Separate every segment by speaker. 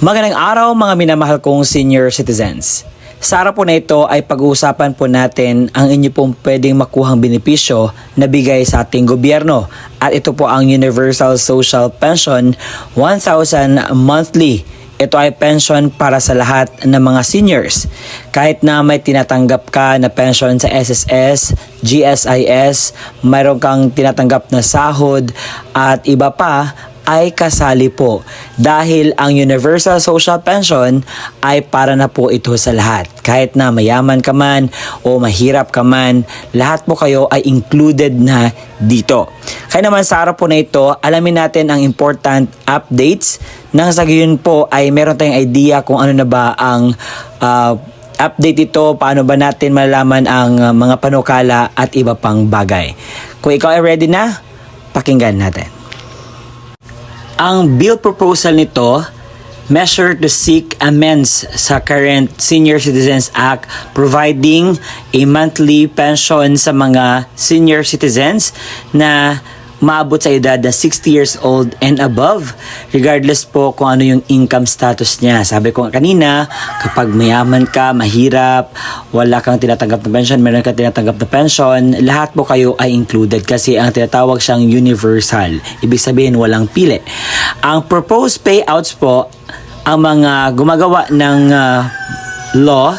Speaker 1: Magandang araw mga minamahal kong senior citizens. Sa araw po na ito ay pag-uusapan po natin ang inyo pong pwedeng makuhang benepisyo na bigay sa ating gobyerno. At ito po ang Universal Social Pension 1,000 monthly. Ito ay pension para sa lahat ng mga seniors. Kahit na may tinatanggap ka na pension sa SSS, GSIS, mayroon kang tinatanggap na sahod at iba pa, ay kasali po dahil ang Universal Social Pension ay para na po ito sa lahat. Kahit na mayaman ka man o mahirap ka man, lahat po kayo ay included na dito. Kaya naman sa araw po na ito, alamin natin ang important updates nang sa gayon po ay meron tayong idea kung ano na ba ang update ito, paano ba natin malalaman ang mga panukala at iba pang bagay. Kung ikaw ay ready na, pakinggan natin. Ang bill proposal nito, measure to seek amends sa current Senior Citizens Act providing a monthly pension sa mga senior citizens na maabot sa edad na 60 years old and above, regardless po kung ano yung income status niya. Sabi ko kanina, kapag mayaman ka, mahirap, wala kang tinatanggap na pension, meron kang tinatanggap na pension, lahat po kayo ay included kasi ang tinatawag siyang universal. Ibig sabihin, walang pili. Ang proposed payouts po, ang mga gumagawa ng law,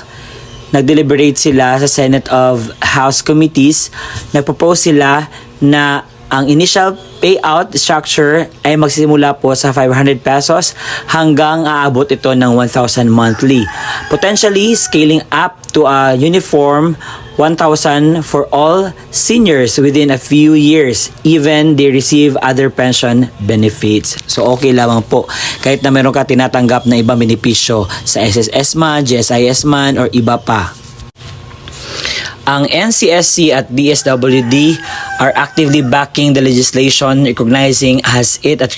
Speaker 1: nag-deliberate sila sa Senate of House Committees, nagpropose sila na ang initial payout structure ay magsisimula po sa 500 pesos hanggang aabot ito ng 1,000 monthly. Potentially scaling up to a uniform 1,000 for all seniors within a few years, even they receive other pension benefits. So okay lamang po kahit na meron ka tinatanggap na ibang benepisyo sa SSS man, GSIS man, or iba pa. Ang NCSC at DSWD are actively backing the legislation recognizing as it a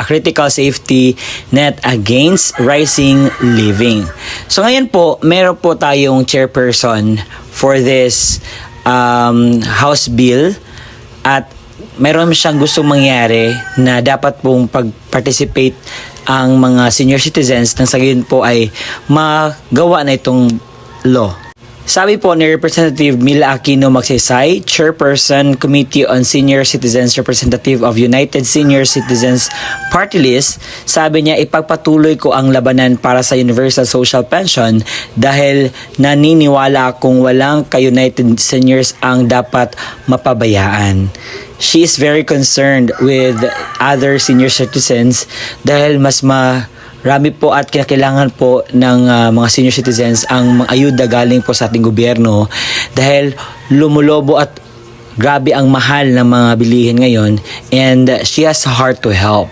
Speaker 1: critical safety net against rising living. So ngayon po, meron po tayong chairperson for this House Bill at meron siyang gustong mangyari na dapat pong pag-participate ang mga senior citizens nang sa gayon po ay magawa na itong law. Sabi po ni Representative Mila Aquino Magsaysay, Chairperson Committee on Senior Citizens Representative of United Senior Citizens Party List, sabi niya ipagpatuloy ko ang labanan para sa Universal Social Pension dahil naniniwala kung walang ka-United Seniors ang dapat mapabayaan. She is very concerned with other senior citizens dahil mas marami po at kinakailangan po ng mga senior citizens ang mga ayuda galing po sa ating gobyerno dahil lumulobo at grabe ang mahal ng mga bilihin ngayon and she has a heart to help.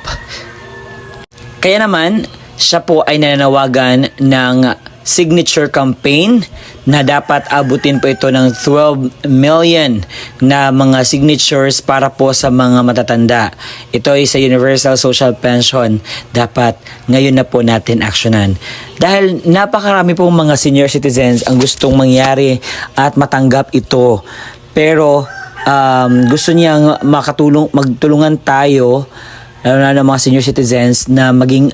Speaker 1: Kaya naman, siya po ay nananawagan ng signature campaign na dapat abutin po ito ng 12 million na mga signatures para po sa mga matatanda. Ito ay sa Universal Social Pension. Dapat ngayon na po natin aksyonan. Dahil napakarami pong mga senior citizens ang gustong mangyari at matanggap ito. Pero gusto niyang magtulungan tayo, lalo na ng mga senior citizens, na maging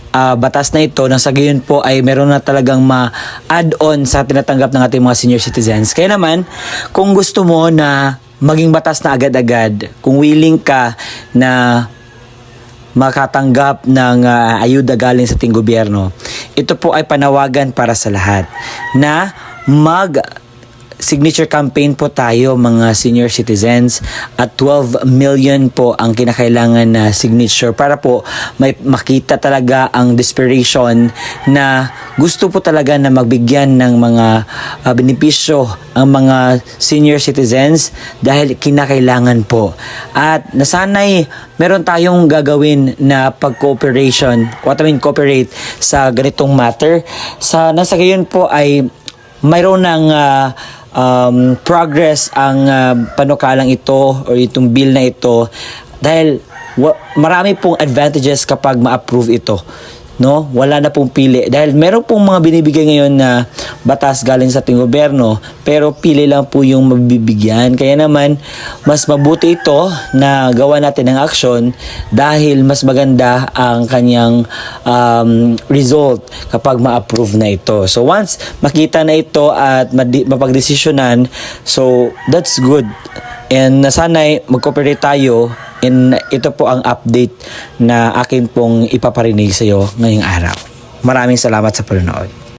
Speaker 1: batas na ito nang sa gayon po ay meron na talagang ma-add-on sa tinatanggap ng ating mga senior citizens. Kaya naman, kung gusto mo na maging batas na agad-agad, kung willing ka na makatanggap ng ayuda galing sa ating gobyerno, ito po ay panawagan para sa lahat na signature campaign po tayo mga senior citizens at 12 million po ang kinakailangan na signature para po may makita talaga ang desperation na gusto po talaga na magbigyan ng mga benepisyo ang mga senior citizens dahil kinakailangan po. At nasanay meron tayong gagawin na cooperate sa ganitong matter. Nasa gayon po ay mayroon ng progress ang panukalang ito o itong bill na ito dahil marami pong advantages kapag ma-approve ito. no? Wala na pong pili. Dahil meron pong mga binibigay ngayon na batas galing sa ating gobyerno, pero pili lang po yung mabibigyan. Kaya naman, mas mabuti ito na gawa natin ng action dahil mas maganda ang kanyang result kapag ma-approve na ito. So once makita na ito at mapagdesisyonan, so that's good. And sana'y mag-cooperate tayo. And ito po ang update na akin pong ipaparinig sa iyo ngayong araw. Maraming salamat sa panonood.